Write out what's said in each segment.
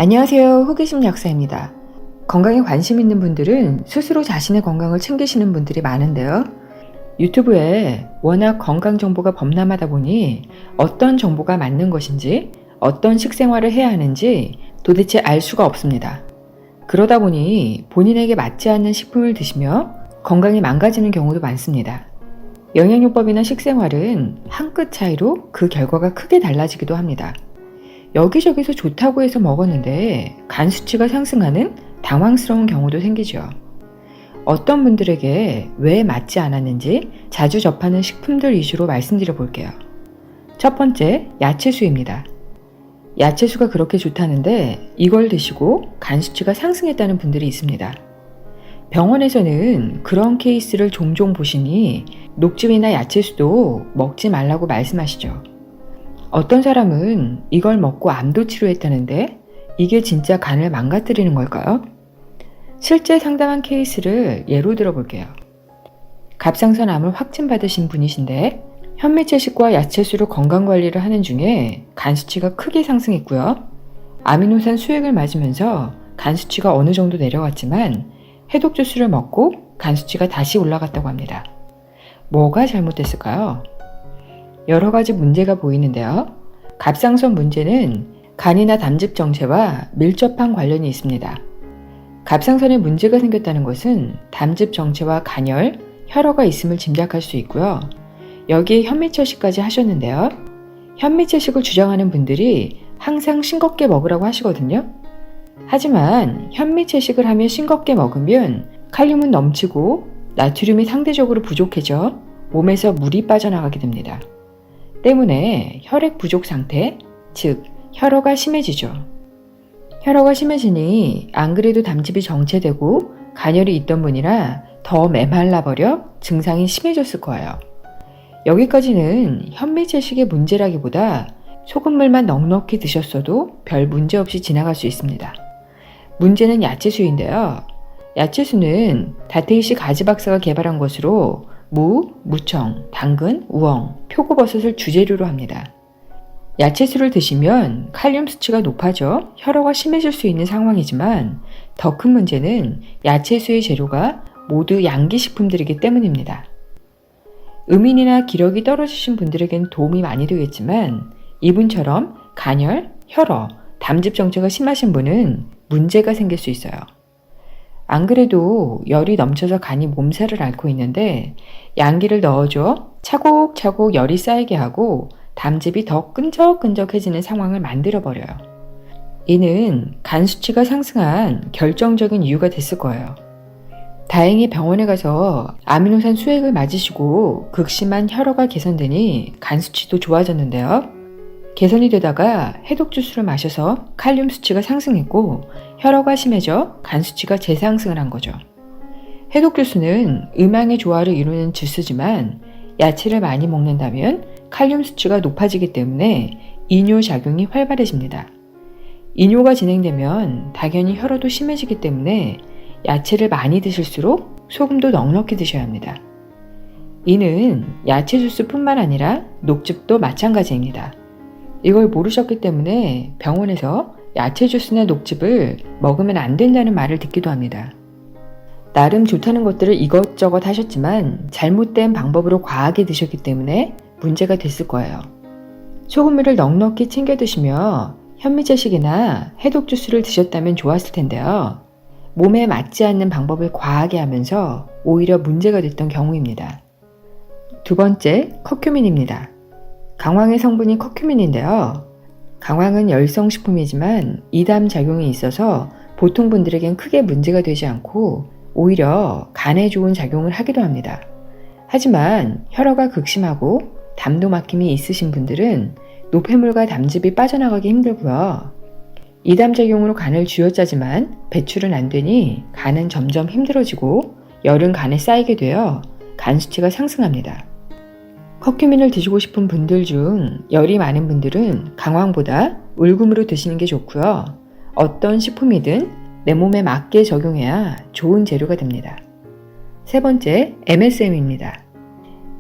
안녕하세요. 호기심 약사입니다. 건강에 관심 있는 분들은 스스로 자신의 건강을 챙기시는 분들이 많은데요. 유튜브에 워낙 건강 정보가 범람하다 보니 어떤 정보가 맞는 것인지, 어떤 식생활을 해야 하는지 도대체 알 수가 없습니다. 그러다 보니 본인에게 맞지 않는 식품을 드시며 건강이 망가지는 경우도 많습니다. 영양요법이나 식생활은 한 끗 차이로 그 결과가 크게 달라지기도 합니다. 여기저기서 좋다고 해서 먹었는데 간 수치가 상승하는 당황스러운 경우도 생기죠. 어떤 분들에게 왜 맞지 않았는지 자주 접하는 식품들 위주로 말씀드려 볼게요. 첫 번째, 야채수입니다. 야채수가 그렇게 좋다는데 이걸 드시고 간 수치가 상승했다는 분들이 있습니다. 병원에서는 그런 케이스를 종종 보시니 녹즙이나 야채수도 먹지 말라고 말씀하시죠. 어떤 사람은 이걸 먹고 암도 치료했다는데 이게 진짜 간을 망가뜨리는 걸까요? 실제 상담한 케이스를 예로 들어볼게요. 갑상선 암을 확진받으신 분이신데 현미채식과 야채수로 건강관리를 하는 중에 간 수치가 크게 상승했고요. 아미노산 수액을 맞으면서 간 수치가 어느 정도 내려갔지만 해독 주스를 먹고 간 수치가 다시 올라갔다고 합니다. 뭐가 잘못됐을까요? 여러 가지 문제가 보이는데요. 갑상선 문제는 간이나 담즙 정체와 밀접한 관련이 있습니다. 갑상선에 문제가 생겼다는 것은 담즙 정체와 간열, 혈어가 있음을 짐작할 수 있고요. 여기에 현미채식까지 하셨는데요. 현미채식을 주장하는 분들이 항상 싱겁게 먹으라고 하시거든요. 하지만 현미채식을 하며 싱겁게 먹으면 칼륨은 넘치고 나트륨이 상대적으로 부족해져 몸에서 물이 빠져나가게 됩니다. 때문에 혈액 부족 상태, 즉 혈어가 심해지죠. 혈어가 심해지니 안 그래도 담즙이 정체되고 간열이 있던 분이라 더 메말라버려 증상이 심해졌을 거예요. 여기까지는 현미채식의 문제라기보다 소금물만 넉넉히 드셨어도 별 문제 없이 지나갈 수 있습니다. 문제는 야채수인데요. 야채수는 다테이시 가지 박사가 개발한 것으로 무, 무청, 당근, 우엉, 표고버섯을 주재료로 합니다. 야채수를 드시면 칼륨 수치가 높아져 혈어가 심해질 수 있는 상황이지만 더 큰 문제는 야채수의 재료가 모두 양기식품들이기 때문입니다. 음인이나 기력이 떨어지신 분들에겐 도움이 많이 되겠지만 이분처럼 간열, 혈어, 담즙 정체가 심하신 분은 문제가 생길 수 있어요. 안 그래도 열이 넘쳐서 간이 몸살을 앓고 있는데 양기를 넣어줘 차곡차곡 열이 쌓이게 하고 담즙이 더 끈적끈적해지는 상황을 만들어버려요. 이는 간 수치가 상승한 결정적인 이유가 됐을 거예요. 다행히 병원에 가서 아미노산 수액을 맞으시고 극심한 혈어가 개선되니 간 수치도 좋아졌는데요. 개선이 되다가 해독 주스를 마셔서 칼륨 수치가 상승했고 혈어가 심해져 간 수치가 재상승을 한 거죠. 해독 주스는 음양의 조화를 이루는 주스지만 야채를 많이 먹는다면 칼륨 수치가 높아지기 때문에 이뇨 작용이 활발해집니다. 이뇨가 진행되면 당연히 혈어도 심해지기 때문에 야채를 많이 드실수록 소금도 넉넉히 드셔야 합니다. 이는 야채 주스뿐만 아니라 녹즙도 마찬가지입니다. 이걸 모르셨기 때문에 병원에서 야채 주스나 녹즙을 먹으면 안 된다는 말을 듣기도 합니다. 나름 좋다는 것들을 이것저것 하셨지만 잘못된 방법으로 과하게 드셨기 때문에 문제가 됐을 거예요. 소금물을 넉넉히 챙겨 드시며 현미채식이나 해독 주스를 드셨다면 좋았을 텐데요. 몸에 맞지 않는 방법을 과하게 하면서 오히려 문제가 됐던 경우입니다. 두 번째, 커큐민입니다. 강황의 성분이 커큐민인데요. 강황은 열성식품이지만 이담 작용이 있어서 보통 분들에겐 크게 문제가 되지 않고 오히려 간에 좋은 작용을 하기도 합니다. 하지만 혈어가 극심하고 담도 막힘이 있으신 분들은 노폐물과 담즙이 빠져나가기 힘들고요. 이담 작용으로 간을 쥐어짜지만 배출은 안 되니 간은 점점 힘들어지고 열은 간에 쌓이게 되어 간 수치가 상승합니다. 커큐민을 드시고 싶은 분들 중 열이 많은 분들은 강황보다 울금으로 드시는 게 좋고요. 어떤 식품이든 내 몸에 맞게 적용해야 좋은 재료가 됩니다. 세 번째, MSM입니다.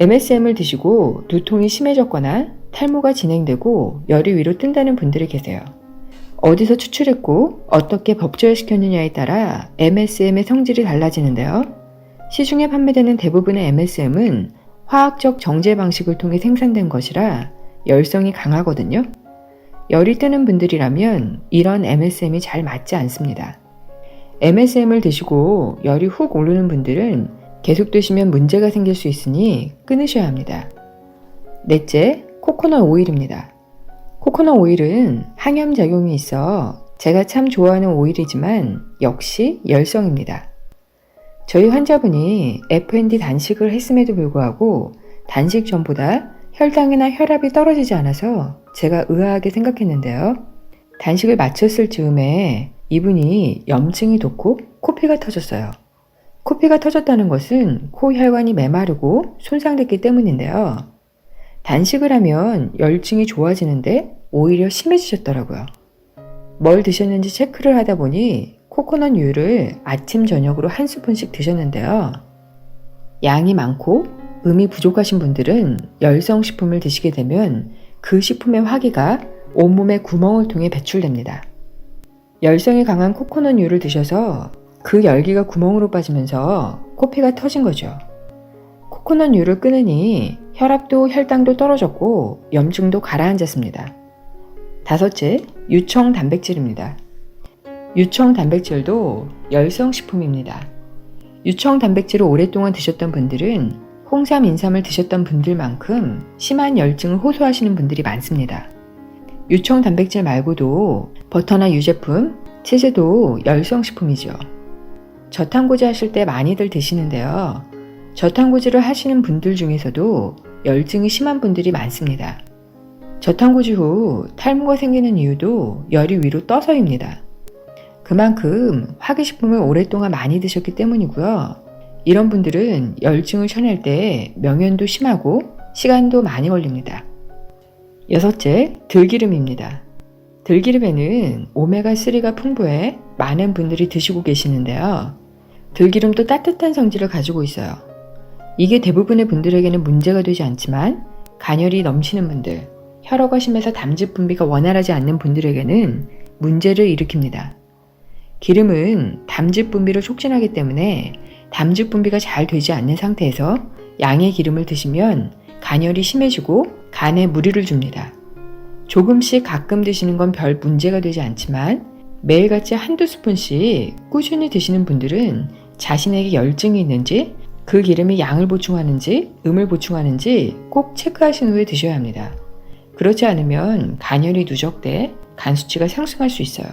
MSM을 드시고 두통이 심해졌거나 탈모가 진행되고 열이 위로 뜬다는 분들이 계세요. 어디서 추출했고 어떻게 법제화시켰느냐에 따라 MSM의 성질이 달라지는데요. 시중에 판매되는 대부분의 MSM은 화학적 정제 방식을 통해 생산된 것이라 열성이 강하거든요. 열이 뜨는 분들이라면 이런 MSM이 잘 맞지 않습니다. MSM을 드시고 열이 훅 오르는 분들은 계속 드시면 문제가 생길 수 있으니 끊으셔야 합니다. 넷째, 코코넛 오일입니다. 코코넛 오일은 항염작용이 있어 제가 참 좋아하는 오일이지만 역시 열성입니다. 저희 환자분이 F&D 단식을 했음에도 불구하고 단식 전보다 혈당이나 혈압이 떨어지지 않아서 제가 의아하게 생각했는데요. 단식을 마쳤을 즈음에 이분이 염증이 돋고 코피가 터졌어요. 코피가 터졌다는 것은 코 혈관이 메마르고 손상됐기 때문인데요. 단식을 하면 열증이 좋아지는데 오히려 심해지셨더라고요. 뭘 드셨는지 체크를 하다 보니 코코넛 우유를 아침 저녁으로 한 스푼씩 드셨는데요. 양이 많고 음이 부족하신 분들은 열성식품을 드시게 되면 그 식품의 화기가 온몸의 구멍을 통해 배출됩니다. 열성이 강한 코코넛 우유를 드셔서 그 열기가 구멍으로 빠지면서 코피가 터진 거죠. 코코넛 우유를 끊으니 혈압도 혈당도 떨어졌고 염증도 가라앉았습니다. 다섯째, 유청 단백질입니다. 유청 단백질도 열성식품입니다. 유청 단백질을 오랫동안 드셨던 분들은 홍삼, 인삼을 드셨던 분들만큼 심한 열증을 호소하시는 분들이 많습니다. 유청 단백질 말고도 버터나 유제품, 치즈도 열성식품이죠. 저탄고지 하실 때 많이들 드시는데요. 저탄고지를 하시는 분들 중에서도 열증이 심한 분들이 많습니다. 저탄고지 후 탈모가 생기는 이유도 열이 위로 떠서입니다. 그만큼 화기식품을 오랫동안 많이 드셨기 때문이고요. 이런 분들은 열증을 쳐낼 때 명연도 심하고 시간도 많이 걸립니다. 여섯째, 들기름입니다. 들기름에는 오메가3가 풍부해 많은 분들이 드시고 계시는데요. 들기름도 따뜻한 성질을 가지고 있어요. 이게 대부분의 분들에게는 문제가 되지 않지만 간열이 넘치는 분들, 혈어가 심해서 담즙 분비가 원활하지 않는 분들에게는 문제를 일으킵니다. 기름은 담즙 분비를 촉진하기 때문에 담즙 분비가 잘 되지 않는 상태에서 양의 기름을 드시면 간열이 심해지고 간에 무리를 줍니다. 조금씩 가끔 드시는 건 별 문제가 되지 않지만 매일같이 한두 스푼씩 꾸준히 드시는 분들은 자신에게 열증이 있는지 그 기름이 양을 보충하는지 음을 보충하는지 꼭 체크하신 후에 드셔야 합니다. 그렇지 않으면 간열이 누적돼 간 수치가 상승할 수 있어요.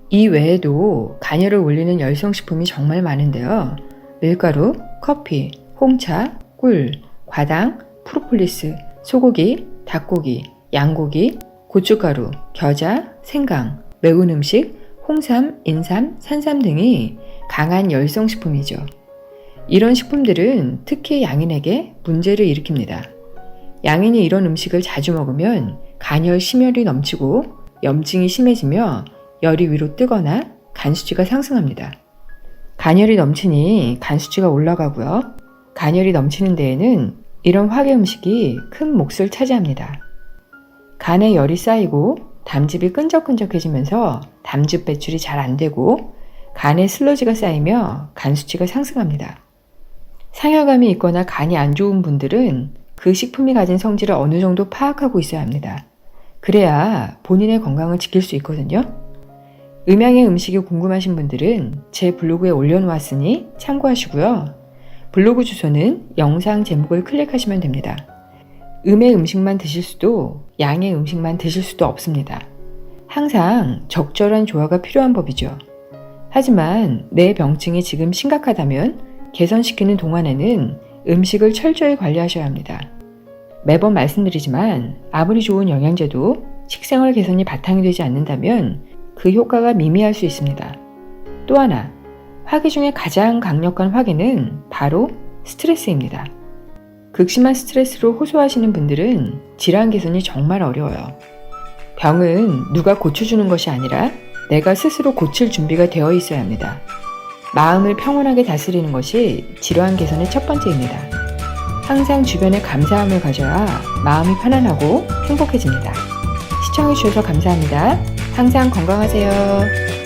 이 외에도 간열을 올리는 열성식품이 정말 많은데요. 밀가루, 커피, 홍차, 꿀, 과당, 프로폴리스, 소고기, 닭고기, 양고기, 고춧가루, 겨자, 생강, 매운 음식, 홍삼, 인삼, 산삼 등이 강한 열성식품이죠. 이런 식품들은 특히 양인에게 문제를 일으킵니다. 양인이 이런 음식을 자주 먹으면 간열 심혈이 넘치고 염증이 심해지며 열이 위로 뜨거나 간 수치가 상승합니다. 간열이 넘치니 간 수치가 올라가고요. 간열이 넘치는 데에는 이런 화계 음식이 큰 몫을 차지합니다. 간에 열이 쌓이고 담즙이 끈적끈적해지면서 담즙 배출이 잘 안 되고 간에 슬러지가 쌓이며 간 수치가 상승합니다. 상열감이 있거나 간이 안 좋은 분들은 그 식품이 가진 성질을 어느 정도 파악하고 있어야 합니다. 그래야 본인의 건강을 지킬 수 있거든요. 음양의 음식이 궁금하신 분들은 제 블로그에 올려놓았으니 참고하시고요. 블로그 주소는 영상 제목을 클릭하시면 됩니다. 음의 음식만 드실 수도 양의 음식만 드실 수도 없습니다. 항상 적절한 조화가 필요한 법이죠. 하지만 내 병증이 지금 심각하다면 개선시키는 동안에는 음식을 철저히 관리하셔야 합니다. 매번 말씀드리지만 아무리 좋은 영양제도 식생활 개선이 바탕이 되지 않는다면 그 효과가 미미할 수 있습니다. 또 하나, 화기 중에 가장 강력한 화기는 바로 스트레스입니다. 극심한 스트레스로 호소하시는 분들은 질환 개선이 정말 어려워요. 병은 누가 고쳐주는 것이 아니라 내가 스스로 고칠 준비가 되어 있어야 합니다. 마음을 평온하게 다스리는 것이 질환 개선의 첫 번째입니다. 항상 주변에 감사함을 가져야 마음이 편안하고 행복해집니다. 시청해주셔서 감사합니다. 항상 건강하세요.